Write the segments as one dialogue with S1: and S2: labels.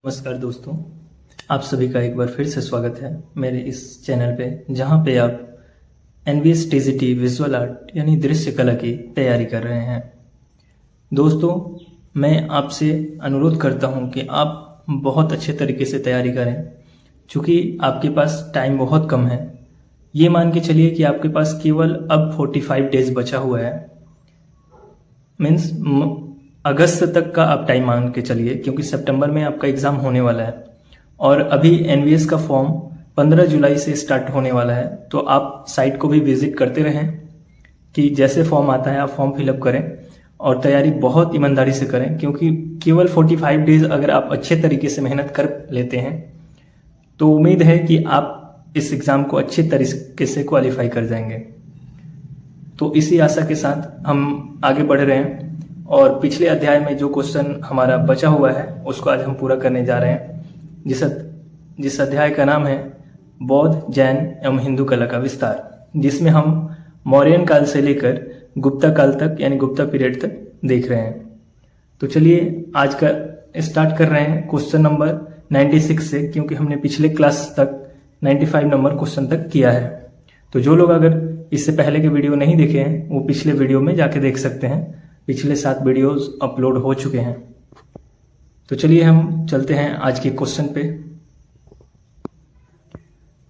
S1: नमस्कार दोस्तों, आप सभी का एक बार फिर से स्वागत है मेरे इस चैनल पे, जहाँ पे आप NVS TGT विजुअल आर्ट यानी दृश्य कला की तैयारी कर रहे हैं। दोस्तों, मैं आपसे अनुरोध करता हूँ कि आप बहुत अच्छे तरीके से तैयारी करें, क्योंकि आपके पास टाइम बहुत कम है। ये मान के चलिए कि आपके पास केवल अब 45 डेज बचा हुआ है। मीन्स अगस्त तक का आप टाइम मान के चलिए, क्योंकि सितंबर में आपका एग्ज़ाम होने वाला है और अभी NVS का फॉर्म 15 जुलाई से स्टार्ट होने वाला है। तो आप साइट को भी विजिट करते रहें कि जैसे फॉर्म आता है आप फॉर्म फिलअप करें और तैयारी बहुत ईमानदारी से करें, क्योंकि केवल 45 डेज अगर आप अच्छे तरीके से मेहनत कर लेते हैं तो उम्मीद है कि आप इस एग्ज़ाम को अच्छे तरीके से क्वालिफाई कर जाएंगे। तो इसी आशा के साथ हम आगे बढ़ रहे हैं और पिछले अध्याय में जो क्वेश्चन हमारा बचा हुआ है उसको आज हम पूरा करने जा रहे हैं, जिस अध्याय का नाम है बौद्ध, जैन एवं हिंदू कला का विस्तार, जिसमें हम मौर्यन काल से लेकर गुप्ता काल तक यानी गुप्ता पीरियड तक देख रहे हैं। तो चलिए आज का स्टार्ट कर रहे हैं क्वेश्चन नंबर 96 से, क्योंकि हमने पिछले क्लास तक 95 नंबर क्वेश्चन तक किया है। तो जो लोग अगर इससे पहले के वीडियो नहीं देखे हैं वो पिछले वीडियो में जाके देख सकते हैं। पिछले 7 वीडियोस अपलोड हो चुके हैं। तो चलिए हम चलते हैं आज के क्वेश्चन पे।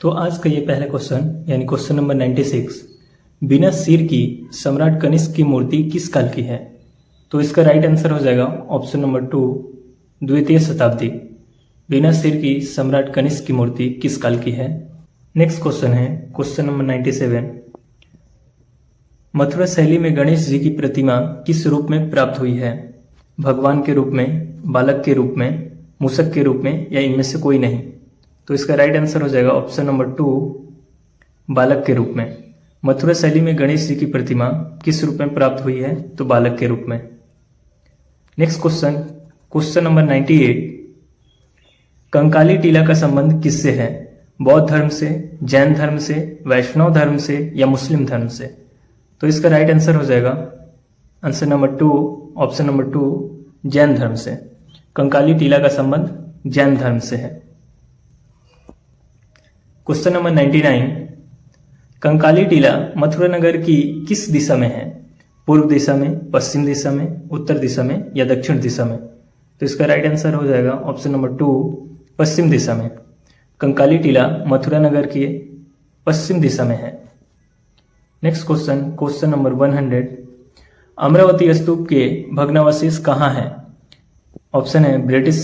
S1: तो आज का ये पहला क्वेश्चन यानी क्वेश्चन नंबर 96, बिना सिर की सम्राट कनिष्क की मूर्ति किस काल की है? तो इसका राइट आंसर हो जाएगा ऑप्शन नंबर 2, द्वितीय शताब्दी। बिना सिर की सम्राट कनिष्क की मूर्ति किस काल की है? नेक्स्ट क्वेश्चन है क्वेश्चन नंबर 97, मथुरा शैली में गणेश जी की प्रतिमा किस रूप में प्राप्त हुई है? भगवान के रूप में, बालक के रूप में, मूषक के रूप में या इनमें से कोई नहीं? तो इसका राइट आंसर हो जाएगा ऑप्शन नंबर 2, बालक के रूप में। मथुरा शैली में गणेश जी की प्रतिमा किस रूप में प्राप्त हुई है? तो बालक के रूप में। Next question, question number 98, Kankali टीला का संबंध किससे है? बौद्ध धर्म से, जैन धर्म से, वैष्णव धर्म से या मुस्लिम धर्म से? तो इसका राइट आंसर हो जाएगा answer number 2, option number 2, Jain धर्म से। कंकाली टीला का संबंध जैन धर्म से है। क्वेश्चन नंबर 99, कंकाली टीला मथुरा नगर की किस दिशा में है? पूर्व दिशा में, पश्चिम दिशा में, उत्तर दिशा में या दक्षिण दिशा में? तो इसका राइट आंसर हो जाएगा ऑप्शन नंबर 2, पश्चिम दिशा में। कंकाली टीला मथुरा नगर के पश्चिम दिशा में है। Next question, question number 100, Amaravati स्तूप के भग्नावशेष कहाँ हैं? ऑप्शन है ब्रिटिश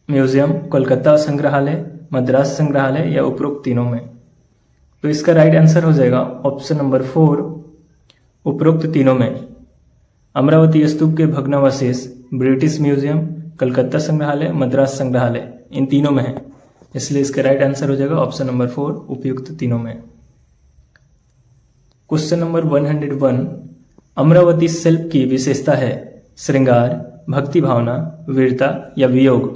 S1: म्यूजियम, कोलकाता संग्रहालय, मद्रास संग्रहालय या उपरोक्त तीनों में? तो इसका राइट आंसर हो जाएगा ऑप्शन नंबर 4, उपरोक्त तीनों में। अमरावती स्तूप के भग्नावशेष ब्रिटिश म्यूजियम, कलकत्ता संग्रहालय, मद्रास संग्रहालय, इन तीनों में है, इसलिए इसका राइट आंसर हो जाएगा ऑप्शन नंबर 4, उपयुक्त तीनों में। क्वेश्चन नंबर 101, अमरावती शिल्प की विशेषता है श्रृंगार, भक्ति भावना, वीरता या वियोग?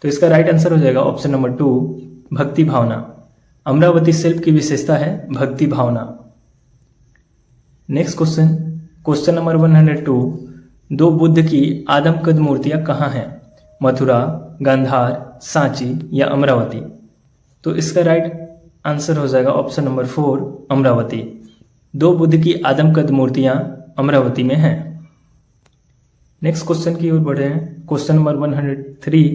S1: तो इसका राइट आंसर हो जाएगा ऑप्शन नंबर 2, भक्ति भावना। अमरावती शिल्प की विशेषता है भक्ति भावना। Next question, question number 102, 2 Buddha की आदमकद मूर्तियां कहाँ हैं? मथुरा, गांधार, सांची या अमरावती? तो इसका राइट आंसर हो जाएगा ऑप्शन नंबर 4, अमरावती। 2 बुद्ध की आदमकद मूर्तियां अमरावती में हैं। नेक्स्ट क्वेश्चन की ओर बढ़े हैं। क्वेश्चन नंबर 103,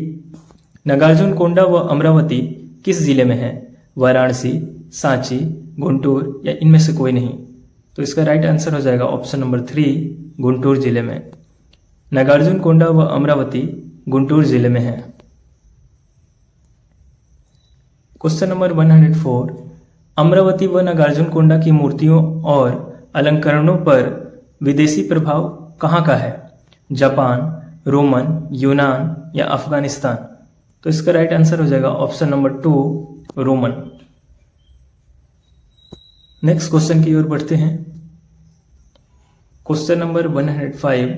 S1: नागार्जुन कोंडा व अमरावती किस जिले में है? वाराणसी, सांची, गुंटूर या इनमें से कोई नहीं? तो इसका राइट आंसर हो जाएगा ऑप्शन नंबर 3, गुंटूर जिले में। नागार्जुन कोंडा व अमरावती गुंटूर जिले में है। क्वेश्चन नंबर 104, अमरावती व नागार्जुन कोंडा की मूर्तियों और अलंकरणों पर विदेशी प्रभाव कहाँ का है? जापान, रोमन, यूनान या अफगानिस्तान? तो इसका राइट आंसर हो जाएगा option number 2, Roman. Next question की ओर बढ़ते हैं। क्वेश्चन नंबर 105,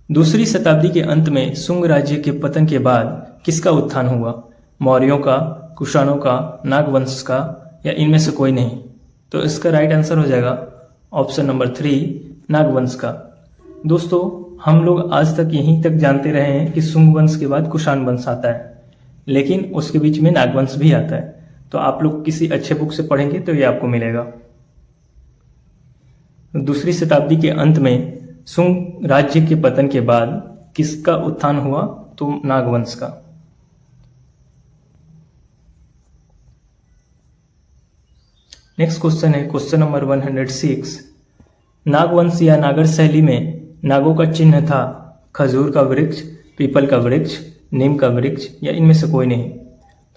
S1: दूसरी शताब्दी के अंत में शुंग राज्य के पतन के बाद किसका उत्थान हुआ? मौर्यों का, कुषाणों का, नागवंश का या इनमें से कोई नहीं? तो इसका राइट आंसर हो जाएगा ऑप्शन नंबर 3, नागवंश का। दोस्तों, हम लोग आज तक यहीं तक जानते रहे हैं कि शुंग वंश के बाद कुषाण वंश आता है, लेकिन उसके बीच में नागवंश भी आता है। तो आप लोग किसी अच्छे बुक से पढ़ेंगे तो ये आपको मिलेगा। दूसरी शताब्दी के अंत में शुंग राज्य के पतन के बाद किसका उत्थान हुआ? तो नागवंश का। नेक्स्ट क्वेश्चन है क्वेश्चन नंबर 106। नागवंश या नागर शैली में नागों का चिन्ह था खजूर का वृक्ष, पीपल का वृक्ष, नीम का वृक्ष या इनमें से कोई नहीं।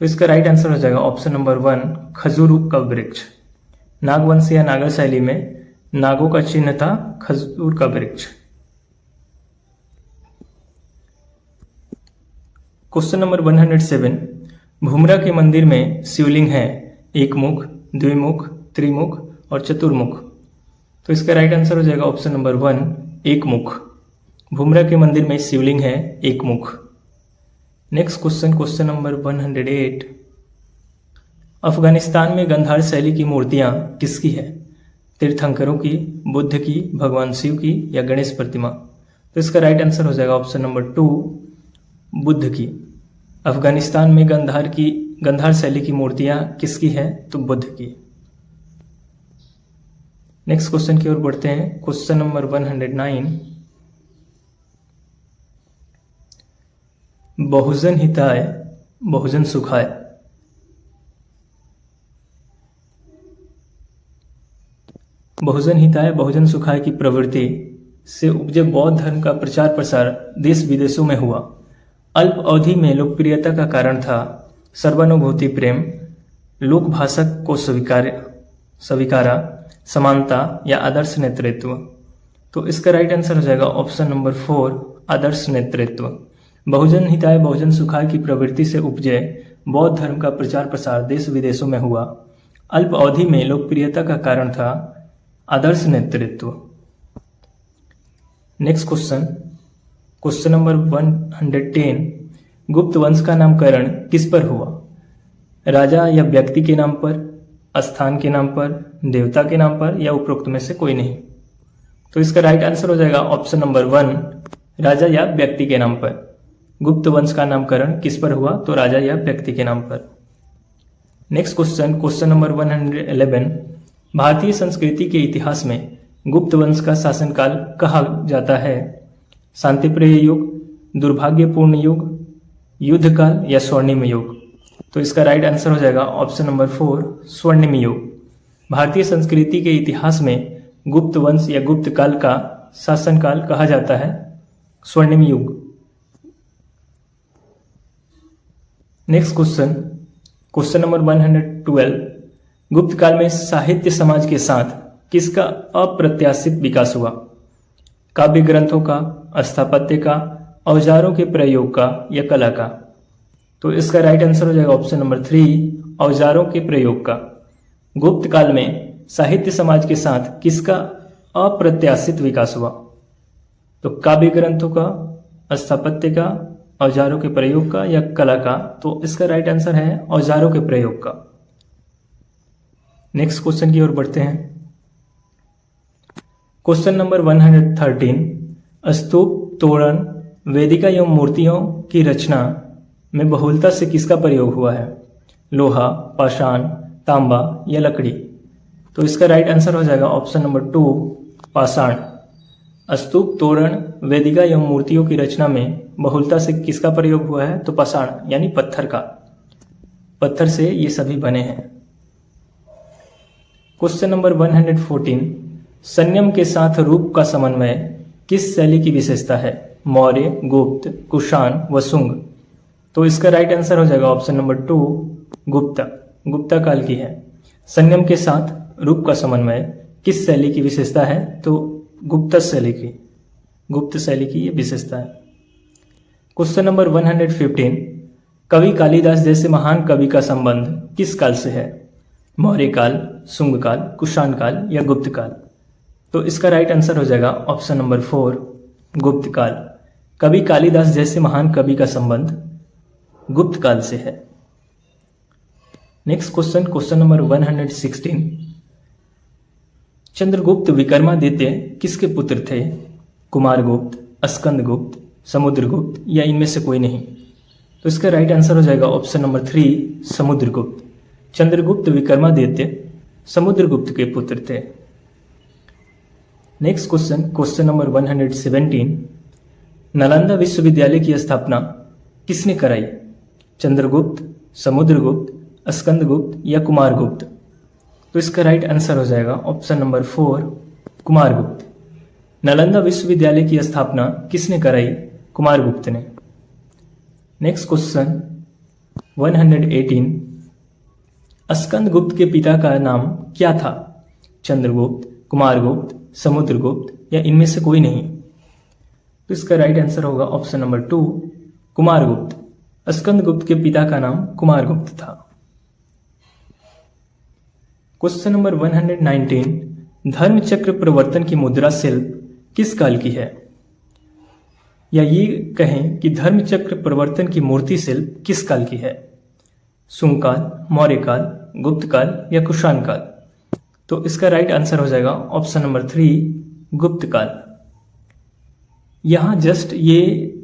S1: तो इसका राइट आंसर हो जाएगा ऑप्शन नंबर 1 खजूर का वृक्ष। नागवंश या नागर शैली में नागों का चिन्ह था खजूर का वृक्ष। Question number 107। भूमरा के मंदिर में शिवलिंग है एक मुख, द्विमुख, त्रिमुख और चतुर्मुख। तो इसका राइट आंसर हो जाएगा ऑप्शन नंबर 1 एक मुख। भूमरा के मंदिर में शिवलिंग है एक मुख। Next question question number 108। Afghanistan में गंधार शैली की मूर्तियां किसकी है? तीर्थंकरों की, बुद्ध की, भगवान शिव की या गणेश प्रतिमा। तो इसका राइट आंसर हो जाएगा ऑप्शन नंबर 2 बुद्ध की। अफगानिस्तान में गंधार शैली की मूर्तियां किसकी है? तो बुद्ध की। नेक्स्ट क्वेश्चन की ओर बढ़ते हैं क्वेश्चन नंबर 109। बहुजन हिताय बहुजन सुखाय। बहुजन हिताय बहुजन सुखाय की प्रवृत्ति से उपजे बौद्ध धर्म का प्रचार प्रसार देश विदेशों में हुआ। अल्प अवधि में लोकप्रियता का कारण था सर्वानुभूति प्रेम, लोक भाषा को स्वीकारा, समानता या आदर्श नेतृत्व। तो इसका राइट आंसर हो जाएगा ऑप्शन नंबर 4 आदर्श नेतृत्व। बहुजन हिताय बहुजन सुखाय की प्रवृत्ति से उपजे बौद्ध धर्म का प्रचार प्रसार देश विदेशों में हुआ। अल्प अवधि में लोकप्रियता का कारण था आदर्श नेतृत्व। Next question number 110। गुप्त वंश का नामकरण किस पर हुआ? राजा या व्यक्ति के नाम पर, स्थान के नाम पर, देवता के नाम पर या उपरोक्त में से कोई नहीं। तो इसका राइट आंसर हो जाएगा ऑप्शन नंबर 1 राजा या व्यक्ति के नाम पर। गुप्त वंश का नामकरण किस पर हुआ? तो राजा या व्यक्ति के नाम पर। Next question number 111। भारतीय संस्कृति के इतिहास में गुप्त वंश का शासनकाल कहा जाता है? शांतिप्रिय युग, दुर्भाग्यपूर्ण युग, युद्ध काल या स्वर्णिम युग। तो इसका राइट आंसर हो जाएगा ऑप्शन नंबर 4 स्वर्णिम युग। भारतीय संस्कृति के इतिहास में गुप्त वंश या गुप्त काल का शासनकाल कहा जाता है स्वर्णिम युग। Next question number 112। गुप्त काल में साहित्य समाज के साथ किसका अप्रत्याशित विकास हुआ? काव्य ग्रंथों का, स्थापत्य का, औजारों के प्रयोग का या कला का। तो इसका राइट आंसर हो जाएगा ऑप्शन नंबर 3 औजारों के प्रयोग का। गुप्त काल में साहित्य समाज के साथ किसका अप्रत्याशित विकास हुआ? तो काव्य ग्रंथों का, स्थापत्य का, औजारों के प्रयोग का या कला का। तो इसका राइट आंसर है औजारों के प्रयोग का। नेक्स्ट क्वेश्चन की ओर बढ़ते हैं क्वेश्चन नंबर 113। स्तूप, तोरण, वेदिका एवं मूर्तियों की रचना में बहुलता से किसका प्रयोग हुआ है? लोहा, पाषाण, तांबा या लकड़ी। तो इसका राइट आंसर हो जाएगा ऑप्शन नंबर 2 पाषाण। स्तूप, तोरण, वेदिका एवं मूर्तियों की रचना में बहुलता से किसका प्रयोग हुआ है? तो पाषाण यानी पत्थर का। पत्थर से ये सभी बने हैं। Question number 114। संयम के साथ रूप का समन्वय किस शैली की विशेषता है? मौर्य, गुप्त, कुषाण व शुंग। तो इसका राइट आंसर हो जाएगा ऑप्शन नंबर 2 गुप्ता काल की है। संयम के साथ रूप का समन्वय किस शैली की विशेषता है? तो गुप्त शैली की ये विशेषता है। Question number 115। कवि कालिदास जैसे महान कवि का संबंध किस काल से है? मौर्य काल, शुंग काल, कुषाण काल या गुप्त काल। तो इसका राइट आंसर हो जाएगा ऑप्शन नंबर 4 गुप्त काल। कवि कालिदास जैसे महान कवि का संबंध गुप्त काल से है। Next question number 116। Chandragupta Vikramaditya किसके पुत्र थे? कुमारगुप्त, स्कंदगुप्त, समुद्रगुप्त या इनमें से कोई नहीं? तो इसका राइट आंसर हो जाएगा ऑप्शन नंबर 3 समुद्रगुप्त। चंद्रगुप्त विक्रमादित्य समुद्रगुप्त के पुत्र थे। नेक्स्ट क्वेश्चन नंबर 117, नालंदा विश्वविद्यालय की स्थापना किसने कराई? चंद्रगुप्त, समुद्रगुप्त, स्कंदगुप्त या कुमारगुप्त? तो इसका राइट आंसर हो जाएगा ऑप्शन नंबर 4 कुमारगुप्त। नालंदा विश्वविद्यालय की स्थापना किसने कराई? कुमारगुप्त ने। नेक्स्ट क्वेश्चन 118, स्कंदगुप्त के पिता का नाम क्या था? चंद्रगुप्त, कुमारगुप्त, समुद्रगुप्त या इनमें से कोई नहीं? तो इसका राइट आंसर होगा ऑप्शन नंबर 2 कुमारगुप्त। स्कंदगुप्त के पिता का नाम कुमारगुप्त था। क्वेश्चन नंबर 119, धर्मचक्र प्रवर्तन की मुद्रा शिल्प किस काल की है? या ये कहें कि धर्मचक्र प्रवर्तन की मूर्ति शिल्प किस काल की है? शुंग काल, मौर्य काल, गुप्त काल या कुषाण काल? तो इसका राइट आंसर हो जाएगा ऑप्शन नंबर 3 गुप्त काल। यहां जस्ट ये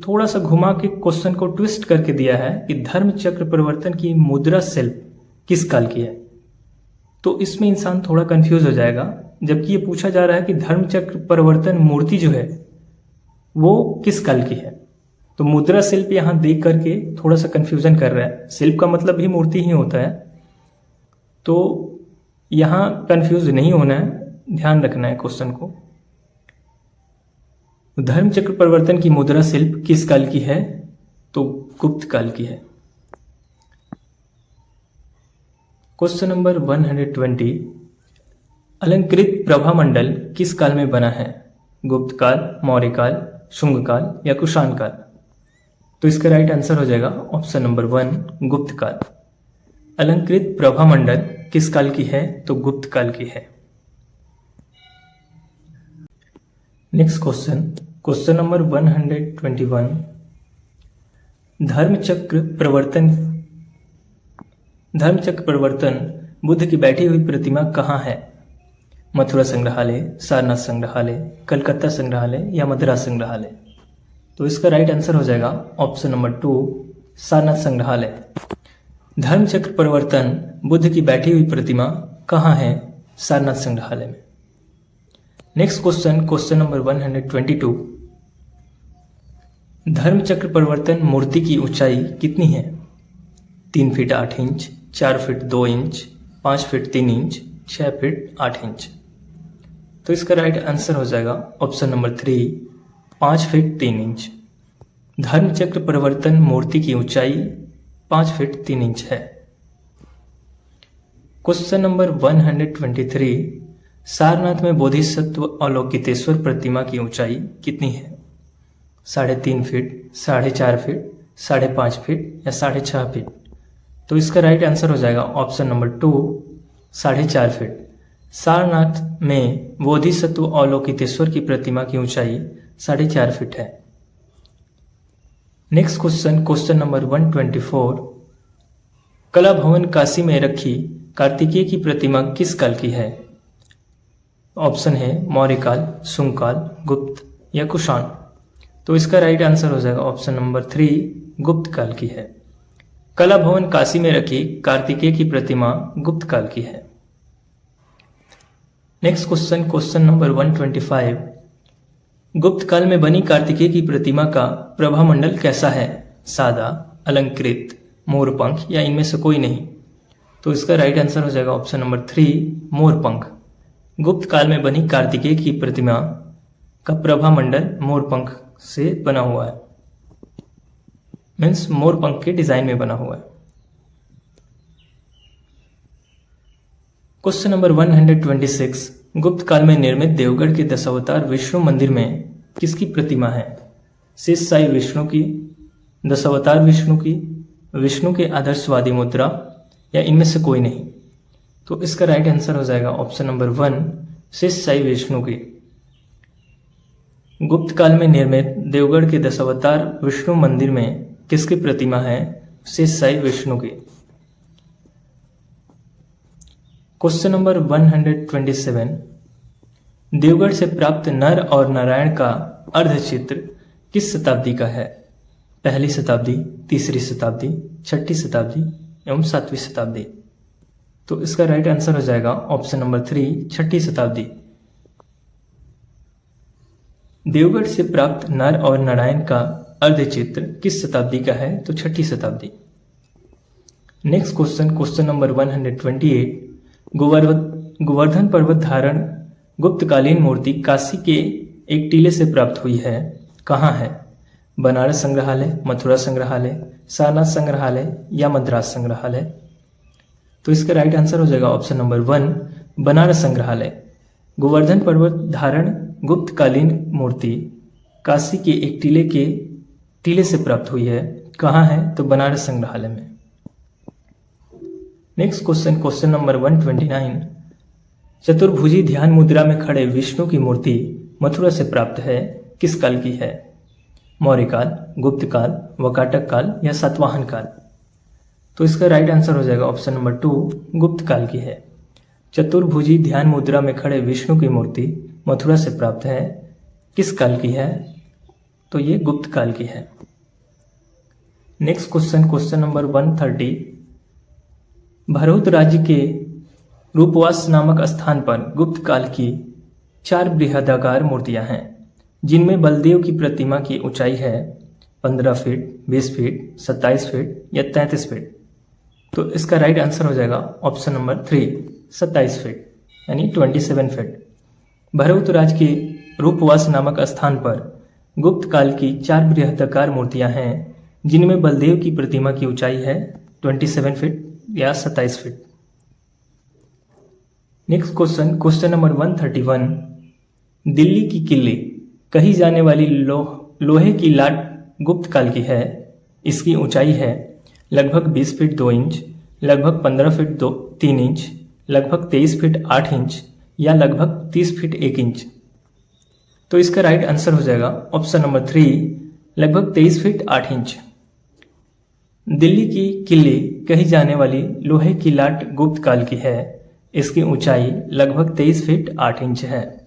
S1: थोड़ा सा घुमा के क्वेश्चन को ट्विस्ट करके दिया है कि धर्मचक्र प्रवर्तन की मुद्रा शिल्प किस काल की है। तो इसमें इंसान थोड़ा कंफ्यूज हो जाएगा, जबकि ये पूछा जा रहा है कि धर्मचक्र प्रवर्तन मूर्ति जो है वो किस काल की है। तो मुद्रा शिल्प यहां देख करके थोड़ा सा कंफ्यूजन कर रहा है। शिल्प का मतलब भी मूर्ति ही होता है, तो यहां कंफ्यूज नहीं होना है, ध्यान रखना है क्वेश्चन को। धर्मचक्र प्रवर्तन की मुद्रा शिल्प किस काल की है? तो गुप्त काल की है। क्वेश्चन नंबर 120, अलंकृत प्रभामंडल किस काल में बना है? गुप्त काल, मौर्य काल, शुंग काल या कुषाण काल? तो इसका राइट आंसर हो जाएगा ऑप्शन नंबर 1 गुप्त काल। अलंकृत प्रभामंडल किस काल की है? तो गुप्त काल की है। नेक्स्ट क्वेश्चन नंबर 121, धर्मचक्र प्रवर्तन बुद्ध की बैठी हुई प्रतिमा कहाँ है? मथुरा संग्रहालय, सारनाथ संग्रहालय, कलकत्ता संग्रहालय या मद्रास संग्रहालय? तो इसका राइट आंसर हो जाएगा ऑप्शन नंबर 2 सारनाथ संग्रहालय। धर्मचक्र प्रवर्तन बुद्ध की बैठी हुई प्रतिमा कहाँ है? सारनाथ संग्रहालय में। नेक्स्ट क्वेश्चन नंबर 122, धर्मचक्र प्रवर्तन मूर्ति की ऊंचाई कितनी है? 3 feet 8 inch, 4 feet 2 inch, 5 feet 3 inch, 6 feet 8 inch? तो इसका राइट आंसर हो जाएगा ऑप्शन नंबर 3 5 फीट 3 इंच। धर्मचक्र प्रवर्तन मूर्ति की ऊंचाई 5 फीट 3 इंच है। क्वेश्चन नंबर 123, सारनाथ में बोधिसत्व अवलोकितेश्वर प्रतिमा की ऊंचाई कितनी है? 3.5 फीट, 4.5 फीट, 5.5 फीट या 6.5 फीट? तो इसका राइट आंसर हो जाएगा ऑप्शन नंबर 2 4.5 फीट। सारनाथ में बोधिसत्व अवलोकितेश्वर की प्रतिमा की ऊंचाई 4.5 फीट है। नेक्स्ट क्वेश्चन नंबर 124, कला भवन काशी में रखी कार्तिकेय की प्रतिमा किस काल की है? ऑप्शन है मौर्य काल, शुंग काल, गुप्त या कुषाण? तो इसका राइट आंसर हो जाएगा ऑप्शन नंबर 3 गुप्त काल की है। कला भवन काशी में रखी कार्तिकेय की प्रतिमा गुप्त काल की है। नेक्स्ट क्वेश्चन नंबर 125, गुप्त काल में बनी कार्तिकेय की प्रतिमा का प्रभामंडल कैसा है? सादा, अलंकृत, मोरपंख या इनमें से कोई नहीं? तो इसका राइट आंसर हो जाएगा ऑप्शन नंबर 3 मोरपंख। गुप्त काल में बनी कार्तिकेय की प्रतिमा का प्रभामंडल मोरपंख से बना हुआ है, मीन्स मोरपंख के डिजाइन में बना हुआ है। क्वेश्चन नंबर 126, गुप्त काल में निर्मित देवगढ़ के दशावतार विष्णु मंदिर में किसकी प्रतिमा है? शेष साई विष्णु की, दशावतार विष्णु की, विष्णु के आदर्शवादी मुद्रा या इनमें से कोई नहीं? तो इसका राइट आंसर हो जाएगा ऑप्शन नंबर 1 शेष साई विष्णु की। गुप्त काल में निर्मित देवगढ़ के दशावतार विष्णु मंदिर में किसकी प्रतिमा है? शेष साई विष्णु की। क्वेश्चन नंबर 127, देवगढ़ से प्राप्त नर और नारायण का अर्धचित्र किस शताब्दी का है? पहली शताब्दी, तीसरी शताब्दी, छठी शताब्दी एवं सातवीं शताब्दी। तो इसका राइट आंसर हो जाएगा ऑप्शन नंबर 3, छठी शताब्दी। देवगढ़ से प्राप्त नर और नारायण का अर्धचित्र किस शताब्दी का है? तो छठी शताब्दी। Next question, question number 128। Govardhan पर्वत धारण गुप्तकालीन मूर्ति काशी के एक टीले से प्राप्त हुई है, कहाँ है? बनारस संग्रहालय, मथुरा संग्रहालय, सारनाथ संग्रहालय या मद्रास संग्रहालय। तो इसका राइट आंसर हो जाएगा ऑप्शन नंबर 1, बनारस संग्रहालय। गोवर्धन पर्वत धारण गुप्तकालीन मूर्ति काशी के एक टीले से प्राप्त हुई है, कहाँ है? तो बनारस संग्रहालय में। Next question, question number 129। चतुर्भुजी ध्यान मुद्रा में खड़े विष्णु की मूर्ति मथुरा से प्राप्त है, किस काल की है? मौर्य काल, गुप्त काल, वकाटक काल या सातवाहन काल। तो इसका राइट आंसर हो जाएगा ऑप्शन नंबर 2, गुप्त काल की है। चतुर्भुजी ध्यान मुद्रा में खड़े विष्णु की मूर्ति मथुरा से प्राप्त है, किस काल की है? तो ये गुप्त काल की है। Next question, question number 130। भरौत राज्य के रूपवास नामक स्थान पर गुप्त काल की 4 बृहदाकार मूर्तियां हैं, जिनमें बलदेव की प्रतिमा की ऊंचाई है 15 फीट, 20 फीट, 27 फीट या 33 फीट। तो इसका राइट आंसर हो जाएगा ऑप्शन नंबर 3, 27 फीट यानी 27 फीट। भरौत राज्य के रूपवास नामक स्थान पर गुप्त काल की 4 बृहदाकार मूर्तियां हैं, जिनमें बलदेव की प्रतिमा की ऊंचाई है 27 फीट या 27 feet. Next question, question number 131। Delhi की किले कही जाने वाली लोहे की लाट गुप्त काल की है। इसकी ऊंचाई है लगभग 20 फीट 2 इंच, लगभग 15 फीट 3 इंच, लगभग 23 फीट 8 इंच या लगभग 30 फीट 1 इंच। तो इसका राइट आंसर हो जाएगा ऑप्शन नंबर 3, लगभग 23 फीट 8 इंच। दिल्ली की किले कही जाने वाली लोहे की लाट गुप्त काल की है। इसकी ऊंचाई लगभग 23 फीट 8 इंच है।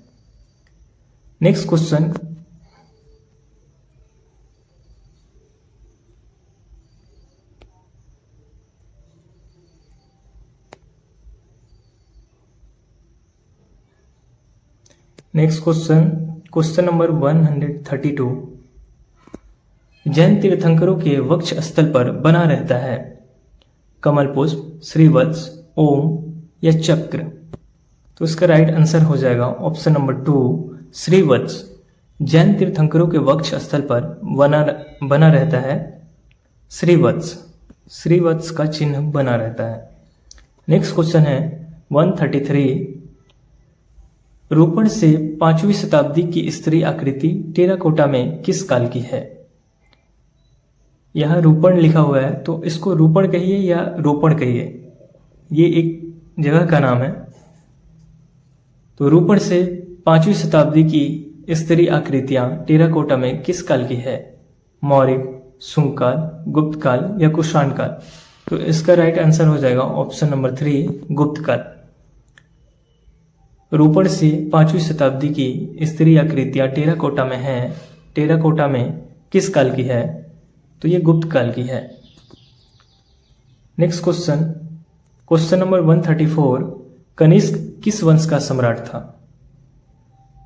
S1: Next question, question number 132। Jain तीर्थंकरों के वक्ष स्थल पर बना रहता है कमल पुष्प, श्रीवत्स, ओम या चक्र। तो इसका राइट आंसर हो जाएगा ऑप्शन नंबर 2, श्रीवत्स। जैन तीर्थंकरों के वक्ष स्थल पर बना रहता है श्रीवत्स। श्रीवत्स का चिन्ह बना रहता है। नेक्स्ट क्वेश्चन है 133। रूपण से 5वीं शताब्दी की स्त्री आकृति टेराकोटा में किस काल की है? यह रूपण लिखा हुआ है, तो इसको रूपण कहिए या रोपण कहिए, ये एक जगह का नाम है। तो रूपण से 5वीं शताब्दी की स्त्री आकृतियां टेराकोटा में किस काल की है? मौर्य, शुंग काल, गुप्त काल या कुषाण काल। तो इसका राइट आंसर हो जाएगा ऑप्शन नंबर 3, गुप्त काल। रूपण से 5वीं शताब्दी की स्त्री आकृतियां टेराकोटा में हैं। टेराकोटा में किस काल की है? तो ये गुप्त काल की है। Next question, question number 134। Kanishka किस वंश का सम्राट था?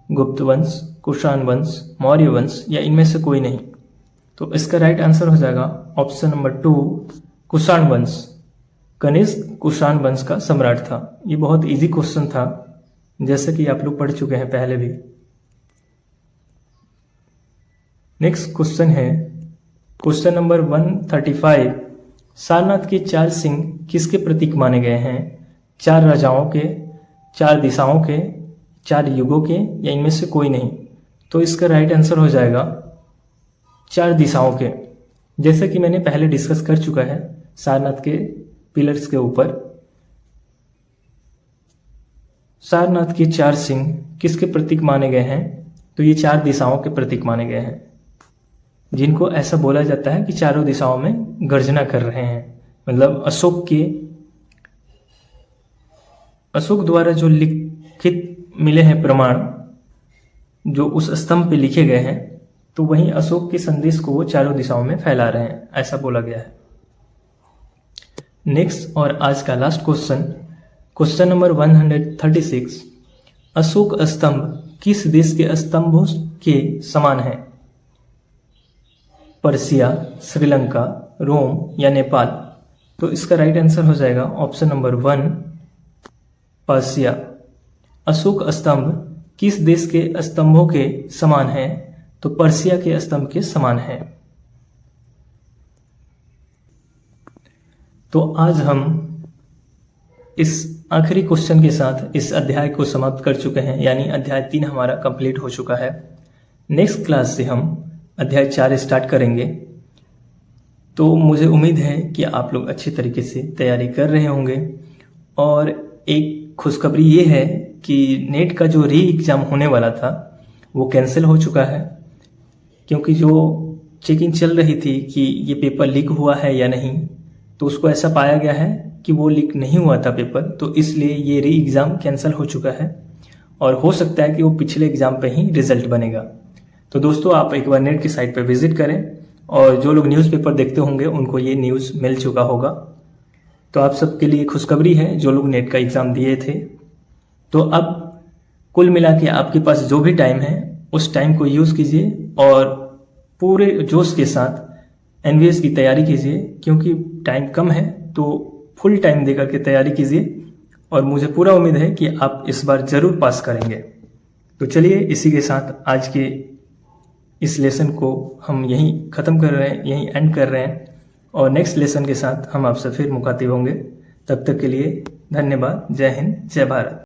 S1: गुप्त वंश, कुषाण वंश, मौर्य वंश या इनमें से कोई नहीं। तो इसका राइट आंसर हो जाएगा ऑप्शन नंबर 2, कुषाण वंश। कनिष्क कुषाण वंश का सम्राट था। ये बहुत इजी क्वेश्चन था, जैसे कि आप लोग पढ़ चुके हैं पहले भी। नेक्स्ट क्वेश्चन है क्वेश्चन नंबर 135। सारनाथ के 4 सिंह किसके प्रतीक माने गए हैं? 4 राजाओं के, 4 दिशाओं के, 4 युगों के या इनमें से कोई नहीं। तो इसका राइट आंसर हो जाएगा 4 दिशाओं के। जैसे कि मैंने पहले डिस्कस कर चुका है सारनाथ के पिलर्स के ऊपर। सारनाथ के 4 सिंह किसके प्रतीक माने गए हैं? तो ये 4 दिशाओं के प्रतीक माने गए हैं, जिनको ऐसा बोला जाता है कि चारों दिशाओं में गर्जना कर रहे हैं। मतलब अशोक द्वारा जो लिखित मिले हैं प्रमाण, जो उस स्तंभ पे लिखे गए हैं, तो वहीं अशोक के संदेश को वो चारों दिशाओं में फैला रहे हैं, ऐसा बोला गया है। नेक्स्ट और आज का last question, question number 136, Ashok स्तंभ किस देश के स्तंभों के समान है? पर्सिया, श्रीलंका, रोम या नेपाल? तो इसका राइट आंसर हो जाएगा ऑप्शन नंबर 1, पर्सिया। अशोक स्तंभ किस देश के स्तंभों के समान है? तो पर्सिया के स्तंभ के समान है। तो आज हम इस आखिरी क्वेश्चन के साथ इस अध्याय को समाप्त कर चुके हैं, यानी अध्याय 3 हमारा कंप्लीट हो चुका है। नेक्स्ट क्लास से हम अध्याय 4 स्टार्ट करेंगे। तो मुझे उम्मीद है कि आप लोग अच्छी तरीके से तैयारी कर रहे होंगे। और एक खुशखबरी ये है कि नेट का जो री एग्ज़ाम होने वाला था वो कैंसिल हो चुका है, क्योंकि जो चेकिंग चल रही थी कि ये पेपर लीक हुआ है या नहीं, तो उसको ऐसा पाया गया है कि वो लीक नहीं हुआ था पेपर, तो इसलिए ये री एग्ज़ाम कैंसिल हो चुका है और हो सकता है कि वो पिछले एग्ज़ाम पे ही रिजल्ट बनेगा। तो दोस्तों आप एक बार नेट की साइट पर विजिट करें, और जो लोग न्यूज़पेपर देखते होंगे उनको ये न्यूज़ मिल चुका होगा। तो आप सबके लिए खुशखबरी है जो लोग नेट का एग्ज़ाम दिए थे। तो अब कुल मिला के आपके पास जो भी टाइम है उस टाइम को यूज़ कीजिए और पूरे जोश के साथ एनवीएस की तैयारी कीजिए, क्योंकि टाइम कम है तो फुल टाइम देकर के तैयारी कीजिए और मुझे पूरा उम्मीद है कि आप इस बार ज़रूर पास करेंगे। तो चलिए इसी के साथ आज के इस लेसन को हम यहीं ख़त्म कर रहे हैं, यहीं एंड कर रहे हैं, और नेक्स्ट लेसन के साथ हम आपसे फिर मुखातिब होंगे। तब तक के लिए धन्यवाद। जय हिंद, जय भारत।